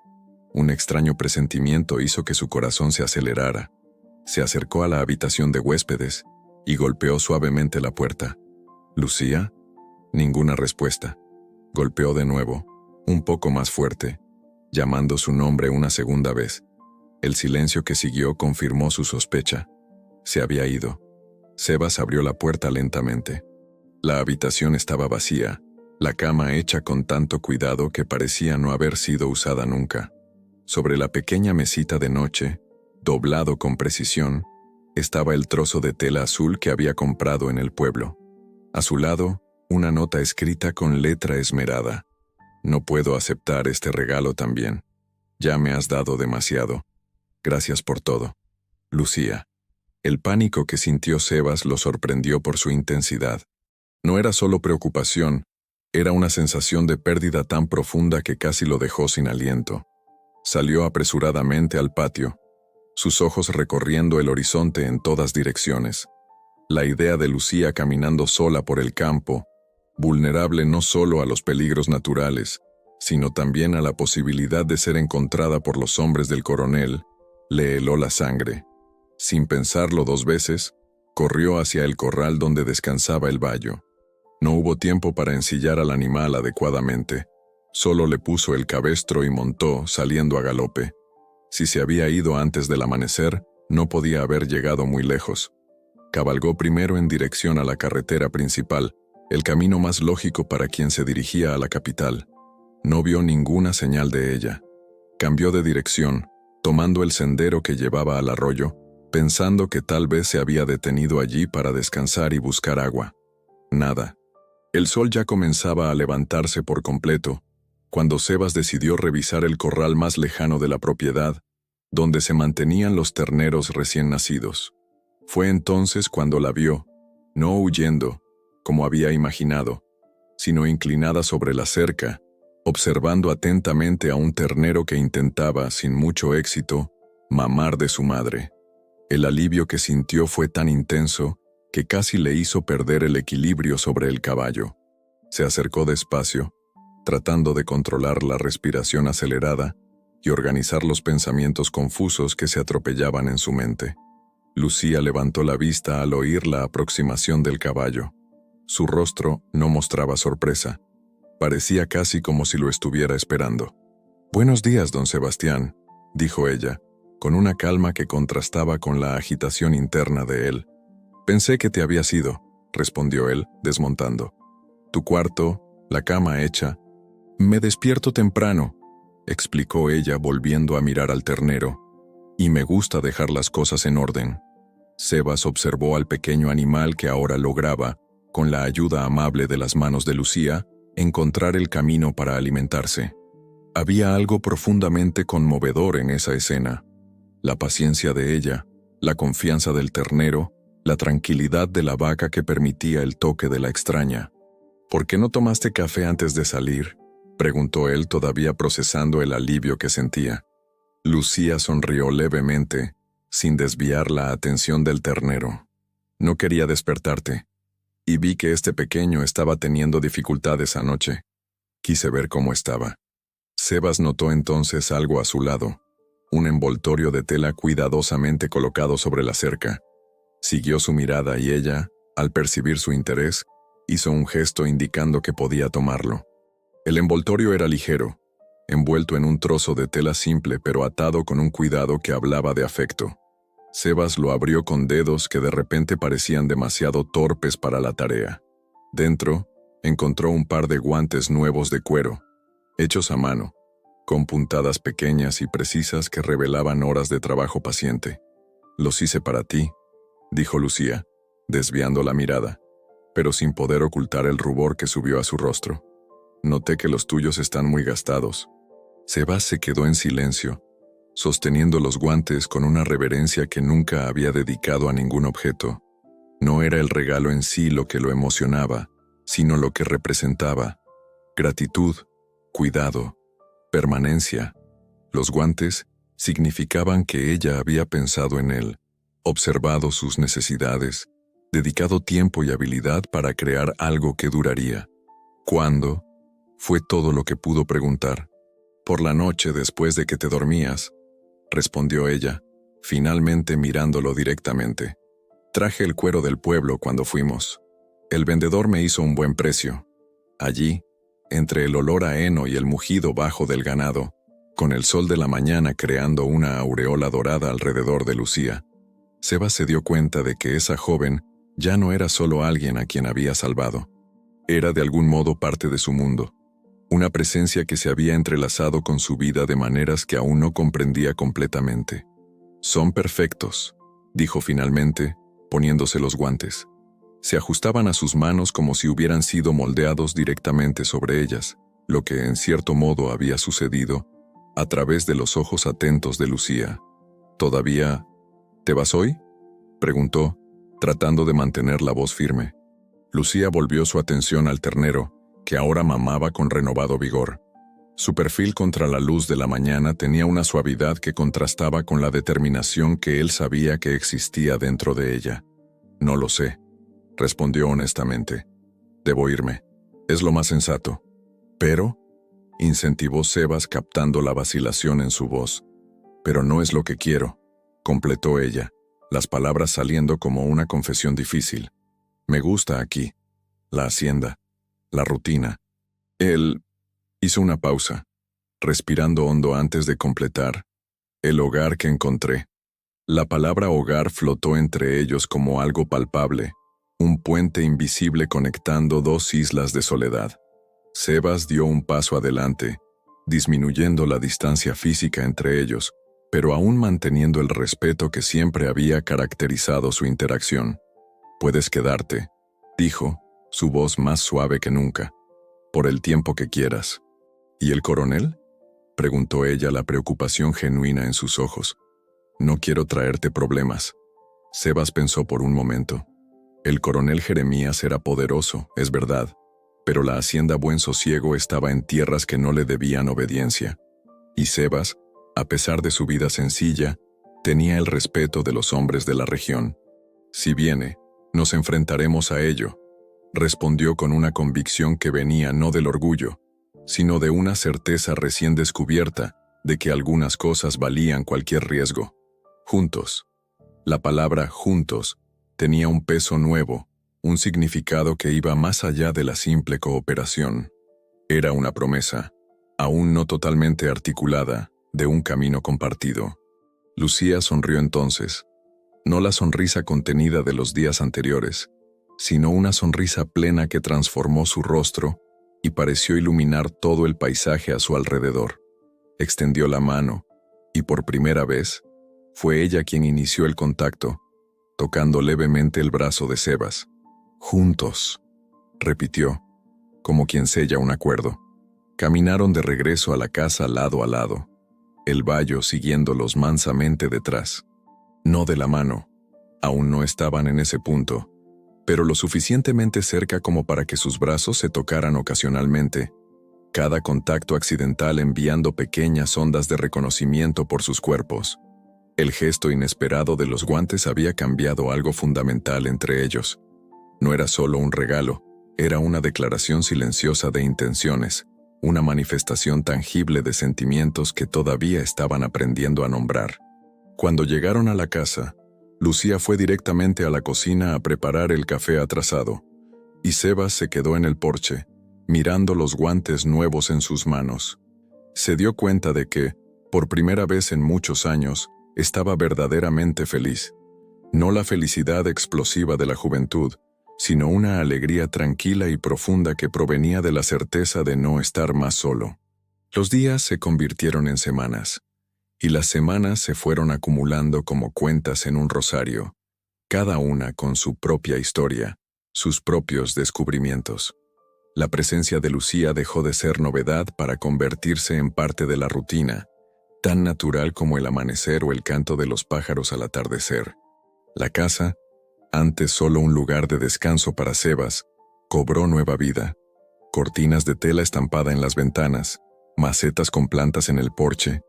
Un extraño presentimiento hizo que su corazón se acelerara. Se acercó a la habitación de huéspedes y golpeó suavemente la puerta. «¿Lucía?». Ninguna respuesta. Golpeó de nuevo, un poco más fuerte, llamando su nombre una segunda vez. El silencio que siguió confirmó su sospecha. Se había ido. Sebas abrió la puerta lentamente. La habitación estaba vacía, la cama hecha con tanto cuidado que parecía no haber sido usada nunca. Sobre la pequeña mesita de noche, doblado con precisión, estaba el trozo de tela azul que había comprado en el pueblo. A su lado, una nota escrita con letra esmerada. «No puedo aceptar este regalo también. Ya me has dado demasiado. Gracias por todo. Lucía». El pánico que sintió Sebas lo sorprendió por su intensidad. No era solo preocupación, era una sensación de pérdida tan profunda que casi lo dejó sin aliento. Salió apresuradamente al patio, sus ojos recorriendo el horizonte en todas direcciones. La idea de Lucía caminando sola por el campo, vulnerable no solo a los peligros naturales, sino también a la posibilidad de ser encontrada por los hombres del coronel, le heló la sangre. Sin pensarlo dos veces, corrió hacia el corral donde descansaba el bayo. No hubo tiempo para ensillar al animal adecuadamente. Solo le puso el cabestro y montó, saliendo a galope. Si se había ido antes del amanecer, no podía haber llegado muy lejos. Cabalgó primero en dirección a la carretera principal, el camino más lógico para quien se dirigía a la capital. No vio ninguna señal de ella. Cambió de dirección, tomando el sendero que llevaba al arroyo, pensando que tal vez se había detenido allí para descansar y buscar agua. Nada. El sol ya comenzaba a levantarse por completo, cuando Sebas decidió revisar el corral más lejano de la propiedad, donde se mantenían los terneros recién nacidos. Fue entonces cuando la vio, no huyendo, como había imaginado, sino inclinada sobre la cerca, observando atentamente a un ternero que intentaba, sin mucho éxito, mamar de su madre. El alivio que sintió fue tan intenso que casi le hizo perder el equilibrio sobre el caballo. Se acercó despacio, tratando de controlar la respiración acelerada y organizar los pensamientos confusos que se atropellaban en su mente. Lucía levantó la vista al oír la aproximación del caballo. Su rostro no mostraba sorpresa. Parecía casi como si lo estuviera esperando. «Buenos días, don Sebastián», dijo ella, con una calma que contrastaba con la agitación interna de él. «Pensé que te habías ido», respondió él, desmontando. «Tu cuarto, la cama hecha». «Me despierto temprano», explicó ella volviendo a mirar al ternero, «y me gusta dejar las cosas en orden». Sebas observó al pequeño animal que ahora lograba, con la ayuda amable de las manos de Lucía, encontrar el camino para alimentarse. Había algo profundamente conmovedor en esa escena. La paciencia de ella, la confianza del ternero, la tranquilidad de la vaca que permitía el toque de la extraña. «¿Por qué no tomaste café antes de salir?», preguntó él todavía procesando el alivio que sentía. Lucía sonrió levemente, sin desviar la atención del ternero. «No quería despertarte, y vi que este pequeño estaba teniendo dificultades anoche. Quise ver cómo estaba». Sebas notó entonces algo a su lado, un envoltorio de tela cuidadosamente colocado sobre la cerca. Siguió su mirada y ella, al percibir su interés, hizo un gesto indicando que podía tomarlo. El envoltorio era ligero, envuelto en un trozo de tela simple pero atado con un cuidado que hablaba de afecto. Sebas lo abrió con dedos que de repente parecían demasiado torpes para la tarea. Dentro, encontró un par de guantes nuevos de cuero, hechos a mano, con puntadas pequeñas y precisas que revelaban horas de trabajo paciente. «Los hice para ti», dijo Lucía, desviando la mirada, pero sin poder ocultar el rubor que subió a su rostro. «Noté que los tuyos están muy gastados». Sebas se quedó en silencio, sosteniendo los guantes con una reverencia que nunca había dedicado a ningún objeto. No era el regalo en sí lo que lo emocionaba, sino lo que representaba: gratitud, cuidado, permanencia. Los guantes significaban que ella había pensado en él, observado sus necesidades, dedicado tiempo y habilidad para crear algo que duraría. «¿Cuándo?», fue todo lo que pudo preguntar. «Por la noche después de que te dormías», respondió ella, finalmente mirándolo directamente. «Traje el cuero del pueblo cuando fuimos. El vendedor me hizo un buen precio. Allí, entre el olor a heno y el mugido bajo del ganado, con el sol de la mañana creando una aureola dorada alrededor de Lucía, Sebas se dio cuenta de que esa joven ya no era solo alguien a quien había salvado. Era de algún modo parte de su mundo, una presencia que se había entrelazado con su vida de maneras que aún no comprendía completamente. «Son perfectos», dijo finalmente, poniéndose los guantes. Se ajustaban a sus manos como si hubieran sido moldeados directamente sobre ellas, lo que en cierto modo había sucedido, a través de los ojos atentos de Lucía. «¿Todavía te vas hoy?», preguntó, tratando de mantener la voz firme. Lucía volvió su atención al ternero, que ahora mamaba con renovado vigor. Su perfil contra la luz de la mañana tenía una suavidad que contrastaba con la determinación que él sabía que existía dentro de ella. «No lo sé», respondió honestamente. «Debo irme. Es lo más sensato». «Pero», incentivó Sebas captando la vacilación en su voz. «Pero no es lo que quiero», completó ella, las palabras saliendo como una confesión difícil. «Me gusta aquí. La hacienda. La rutina». Él hizo una pausa, respirando hondo antes de completar. «El hogar que encontré». La palabra hogar flotó entre ellos como algo palpable, un puente invisible conectando dos islas de soledad. Sebas dio un paso adelante, disminuyendo la distancia física entre ellos, pero aún manteniendo el respeto que siempre había caracterizado su interacción. «Puedes quedarte», dijo, su voz más suave que nunca. «Por el tiempo que quieras». ¿Y el coronel?, preguntó ella, la preocupación genuina en sus ojos. No quiero traerte problemas. Sebas pensó por un momento. El coronel Jeremías era poderoso, es verdad, pero la hacienda Buen Sosiego estaba en tierras que no le debían obediencia. Y Sebas, a pesar de su vida sencilla, tenía el respeto de los hombres de la región. Si viene, nos enfrentaremos a ello, respondió con una convicción que venía no del orgullo, sino de una certeza recién descubierta de que algunas cosas valían cualquier riesgo. Juntos. La palabra juntos tenía un peso nuevo, un significado que iba más allá de la simple cooperación. Era una promesa, aún no totalmente articulada, de un camino compartido. Lucía sonrió entonces, no la sonrisa contenida de los días anteriores, sino una sonrisa plena que transformó su rostro y pareció iluminar todo el paisaje a su alrededor. Extendió la mano, y por primera vez, fue ella quien inició el contacto, tocando levemente el brazo de Sebas. Juntos, repitió, como quien sella un acuerdo. Caminaron de regreso a la casa lado a lado, el bayo siguiéndolos mansamente detrás. No de la mano, aún no estaban en ese punto, pero lo suficientemente cerca como para que sus brazos se tocaran ocasionalmente, cada contacto accidental enviando pequeñas ondas de reconocimiento por sus cuerpos. El gesto inesperado de los guantes había cambiado algo fundamental entre ellos. No era solo un regalo, era una declaración silenciosa de intenciones, una manifestación tangible de sentimientos que todavía estaban aprendiendo a nombrar. Cuando llegaron a la casa, Lucía fue directamente a la cocina a preparar el café atrasado, y Sebas se quedó en el porche, mirando los guantes nuevos en sus manos. Se dio cuenta de que, por primera vez en muchos años, estaba verdaderamente feliz. No la felicidad explosiva de la juventud, sino una alegría tranquila y profunda que provenía de la certeza de no estar más solo. Los días se convirtieron en semanas, y las semanas se fueron acumulando como cuentas en un rosario, cada una con su propia historia, sus propios descubrimientos. La presencia de Lucía dejó de ser novedad para convertirse en parte de la rutina, tan natural como el amanecer o el canto de los pájaros al atardecer. La casa, antes solo un lugar de descanso para Sebas, cobró nueva vida. Cortinas de tela estampada en las ventanas, macetas con plantas en el porche,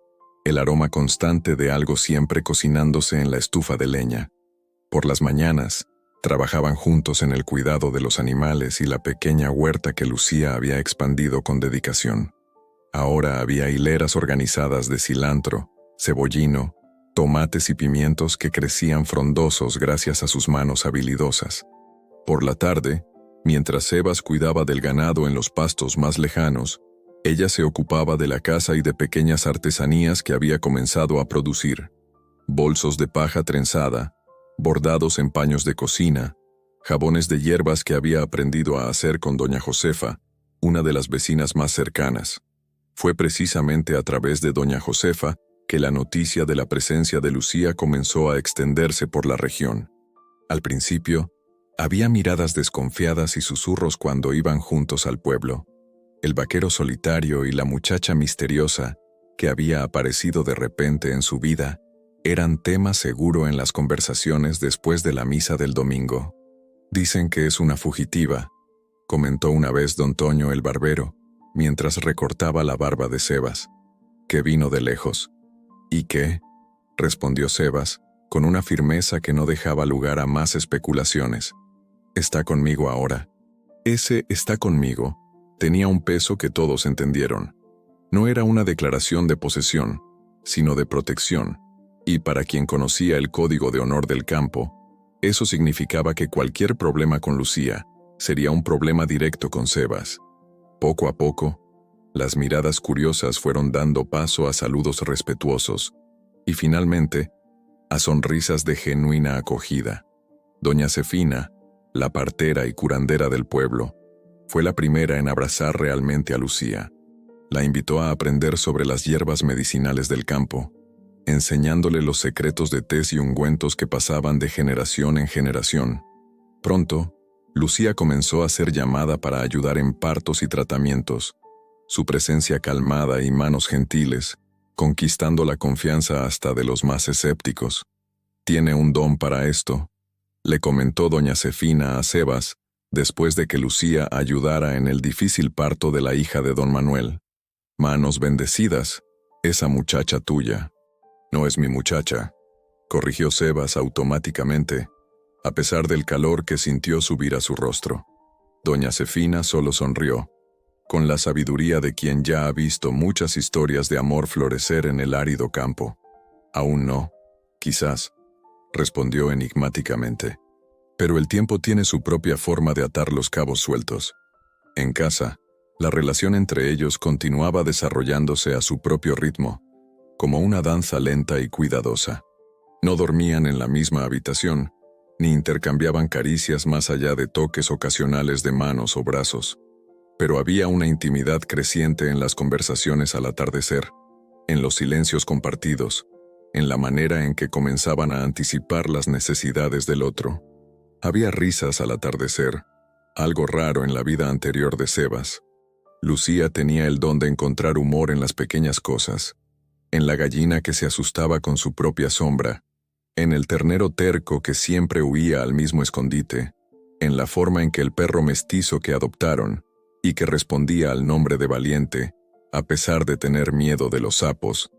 el aroma constante de algo siempre cocinándose en la estufa de leña. Por las mañanas, trabajaban juntos en el cuidado de los animales y la pequeña huerta que Lucía había expandido con dedicación. Ahora había hileras organizadas de cilantro, cebollino, tomates y pimientos que crecían frondosos gracias a sus manos habilidosas. Por la tarde, mientras Sebas cuidaba del ganado en los pastos más lejanos, ella se ocupaba de la casa y de pequeñas artesanías que había comenzado a producir. Bolsos de paja trenzada, bordados en paños de cocina, jabones de hierbas que había aprendido a hacer con doña Josefa, una de las vecinas más cercanas. Fue precisamente a través de doña Josefa que la noticia de la presencia de Lucía comenzó a extenderse por la región. Al principio, había miradas desconfiadas y susurros cuando iban juntos al pueblo. El vaquero solitario y la muchacha misteriosa, que había aparecido de repente en su vida, eran tema seguro en las conversaciones después de la misa del domingo. Dicen que es una fugitiva, comentó una vez don Toño el barbero, mientras recortaba la barba de Sebas, que vino de lejos. ¿Y qué?, respondió Sebas, con una firmeza que no dejaba lugar a más especulaciones. Está conmigo ahora. Ese está conmigo tenía un peso que todos entendieron. No era una declaración de posesión, sino de protección, y para quien conocía el código de honor del campo, eso significaba que cualquier problema con Lucía sería un problema directo con Sebas. Poco a poco, las miradas curiosas fueron dando paso a saludos respetuosos, y finalmente, a sonrisas de genuina acogida. Doña Cefina, la partera y curandera del pueblo, fue la primera en abrazar realmente a Lucía. La invitó a aprender sobre las hierbas medicinales del campo, enseñándole los secretos de tés y ungüentos que pasaban de generación en generación. Pronto, Lucía comenzó a ser llamada para ayudar en partos y tratamientos, su presencia calmada y manos gentiles, conquistando la confianza hasta de los más escépticos. «Tiene un don para esto», le comentó doña Zefina a Sebas, después de que Lucía ayudara en el difícil parto de la hija de don Manuel. «Manos bendecidas, esa muchacha tuya». «No es mi muchacha», corrigió Sebas automáticamente, a pesar del calor que sintió subir a su rostro. Doña Zefina solo sonrió, con la sabiduría de quien ya ha visto muchas historias de amor florecer en el árido campo. «Aún no, quizás», respondió enigmáticamente. «Pero el tiempo tiene su propia forma de atar los cabos sueltos». En casa, la relación entre ellos continuaba desarrollándose a su propio ritmo, como una danza lenta y cuidadosa. No dormían en la misma habitación, ni intercambiaban caricias más allá de toques ocasionales de manos o brazos. Pero había una intimidad creciente en las conversaciones al atardecer, en los silencios compartidos, en la manera en que comenzaban a anticipar las necesidades del otro. Había risas al atardecer, algo raro en la vida anterior de Sebas. Lucía tenía el don de encontrar humor en las pequeñas cosas, en la gallina que se asustaba con su propia sombra, en el ternero terco que siempre huía al mismo escondite, en la forma en que el perro mestizo que adoptaron, y que respondía al nombre de Valiente, a pesar de tener miedo de los sapos,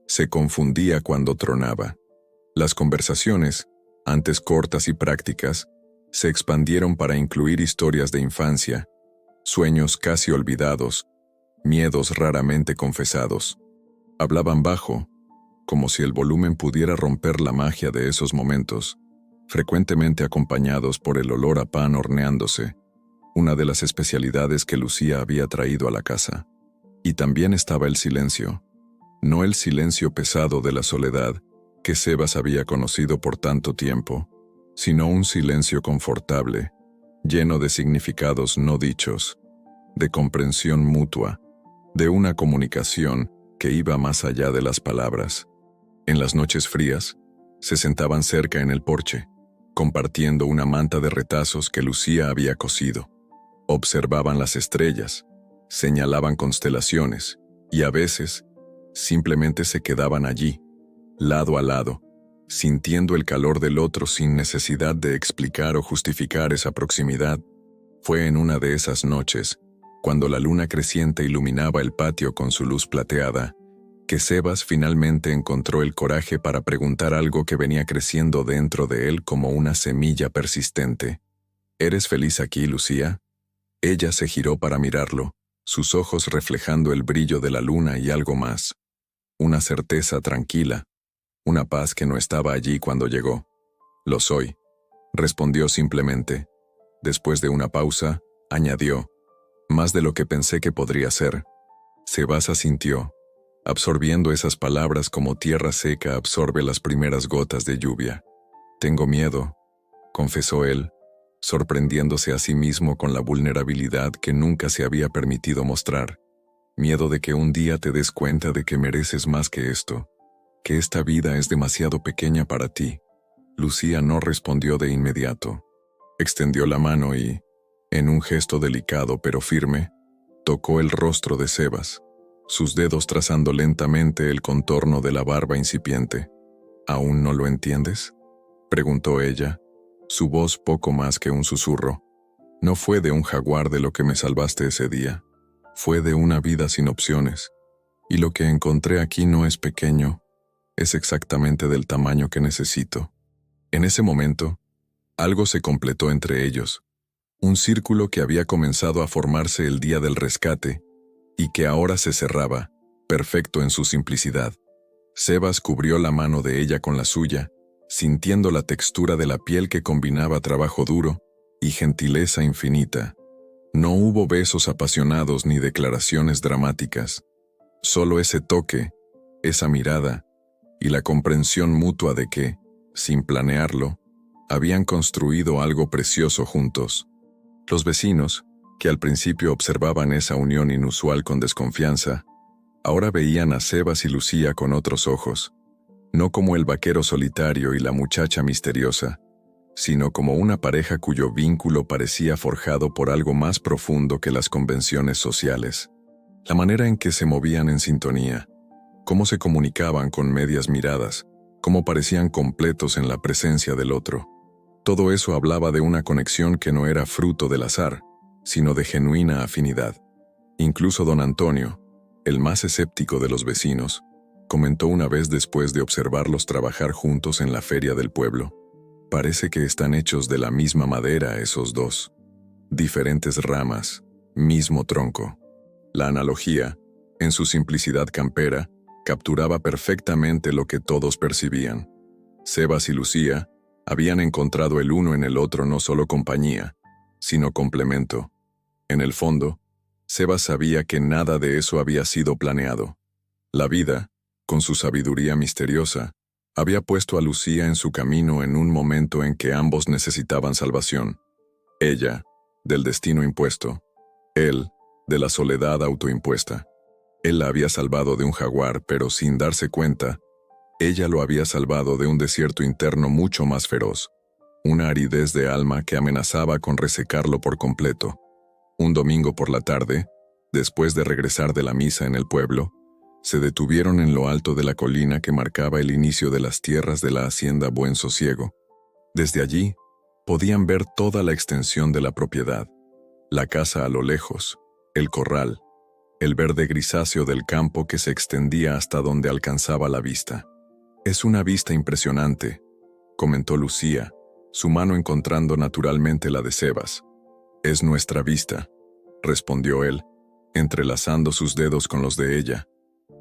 se confundía cuando tronaba. Las conversaciones, antes cortas y prácticas, se expandieron para incluir historias de infancia, sueños casi olvidados, miedos raramente confesados. Hablaban bajo, como si el volumen pudiera romper la magia de esos momentos, frecuentemente acompañados por el olor a pan horneándose, una de las especialidades que Lucía había traído a la casa. Y también estaba el silencio, no el silencio pesado de la soledad que Sebas había conocido por tanto tiempo, sino un silencio confortable, lleno de significados no dichos, de comprensión mutua, de una comunicación que iba más allá de las palabras. En las noches frías, se sentaban cerca en el porche, compartiendo una manta de retazos que Lucía había cosido. Observaban las estrellas, señalaban constelaciones, y a veces, simplemente se quedaban allí, lado a lado, sintiendo el calor del otro sin necesidad de explicar o justificar esa proximidad. Fue en una de esas noches, cuando la luna creciente iluminaba el patio con su luz plateada, que Sebas finalmente encontró el coraje para preguntar algo que venía creciendo dentro de él como una semilla persistente. «¿Eres feliz aquí, Lucía?». Ella se giró para mirarlo, sus ojos reflejando el brillo de la luna y algo más. Una certeza tranquila, una paz que no estaba allí cuando llegó. «Lo soy», respondió simplemente. Después de una pausa, añadió, «Más de lo que pensé que podría ser». Sebas asintió, absorbiendo esas palabras como tierra seca absorbe las primeras gotas de lluvia. «Tengo miedo», confesó él, sorprendiéndose a sí mismo con la vulnerabilidad que nunca se había permitido mostrar. «Miedo de que un día te des cuenta de que mereces más que esto, que esta vida es demasiado pequeña para ti». Lucía no respondió de inmediato. Extendió la mano y, en un gesto delicado pero firme, tocó el rostro de Sebas, sus dedos trazando lentamente el contorno de la barba incipiente. «¿Aún no lo entiendes?», preguntó ella, su voz poco más que un susurro. «No fue de un jaguar de lo que me salvaste ese día, fue de una vida sin opciones, y lo que encontré aquí no es pequeño, es exactamente del tamaño que necesito». En ese momento, algo se completó entre ellos, un círculo que había comenzado a formarse el día del rescate, y que ahora se cerraba, perfecto en su simplicidad. Sebas cubrió la mano de ella con la suya, sintiendo la textura de la piel que combinaba trabajo duro y gentileza infinita. No hubo besos apasionados ni declaraciones dramáticas, solo ese toque, esa mirada, y la comprensión mutua de que, sin planearlo, habían construido algo precioso juntos. Los vecinos, que al principio observaban esa unión inusual con desconfianza, ahora veían a Sebas y Lucía con otros ojos, no como el vaquero solitario y la muchacha misteriosa, sino como una pareja cuyo vínculo parecía forjado por algo más profundo que las convenciones sociales. La manera en que se movían en sintonía, cómo se comunicaban con medias miradas, cómo parecían completos en la presencia del otro. Todo eso hablaba de una conexión que no era fruto del azar, sino de genuina afinidad. Incluso don Antonio, el más escéptico de los vecinos, comentó una vez después de observarlos trabajar juntos en la feria del pueblo: parece que están hechos de la misma madera esos dos. Diferentes ramas, mismo tronco. La analogía, en su simplicidad campera, capturaba perfectamente lo que todos percibían. Sebas y Lucía habían encontrado el uno en el otro no solo compañía, sino complemento. En el fondo, Sebas sabía que nada de eso había sido planeado. La vida, con su sabiduría misteriosa, había puesto a Lucía en su camino en un momento en que ambos necesitaban salvación. Ella, del destino impuesto; él, de la soledad autoimpuesta. Él la había salvado de un jaguar, pero sin darse cuenta, ella lo había salvado de un desierto interno mucho más feroz, una aridez de alma que amenazaba con resecarlo por completo. Un domingo por la tarde, después de regresar de la misa en el pueblo, se detuvieron en lo alto de la colina que marcaba el inicio de las tierras de la hacienda Buen Sosiego. Desde allí, podían ver toda la extensión de la propiedad, la casa a lo lejos, el corral, el verde grisáceo del campo que se extendía hasta donde alcanzaba la vista. «Es una vista impresionante», comentó Lucía, su mano encontrando naturalmente la de Sebas. «Es nuestra vista», respondió él, entrelazando sus dedos con los de ella.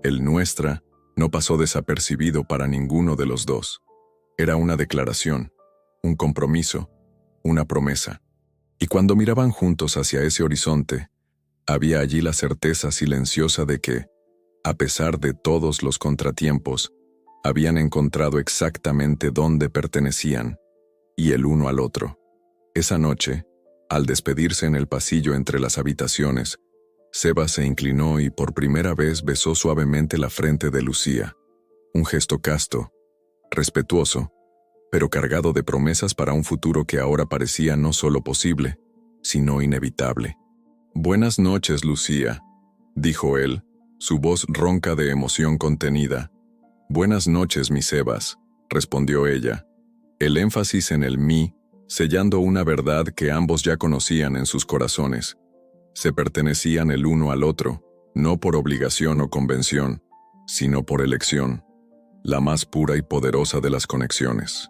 El nuestra no pasó desapercibido para ninguno de los dos. Era una declaración, un compromiso, una promesa. Y cuando miraban juntos hacia ese horizonte, había allí la certeza silenciosa de que, a pesar de todos los contratiempos, habían encontrado exactamente dónde pertenecían, y el uno al otro. Esa noche, al despedirse en el pasillo entre las habitaciones, Sebas se inclinó y por primera vez besó suavemente la frente de Lucía. Un gesto casto, respetuoso, pero cargado de promesas para un futuro que ahora parecía no solo posible, sino inevitable. «Buenas noches, Lucía», dijo él, su voz ronca de emoción contenida. «Buenas noches, mi Sebas», respondió ella, el énfasis en el mí, sellando una verdad que ambos ya conocían en sus corazones. Se pertenecían el uno al otro, no por obligación o convención, sino por elección, la más pura y poderosa de las conexiones.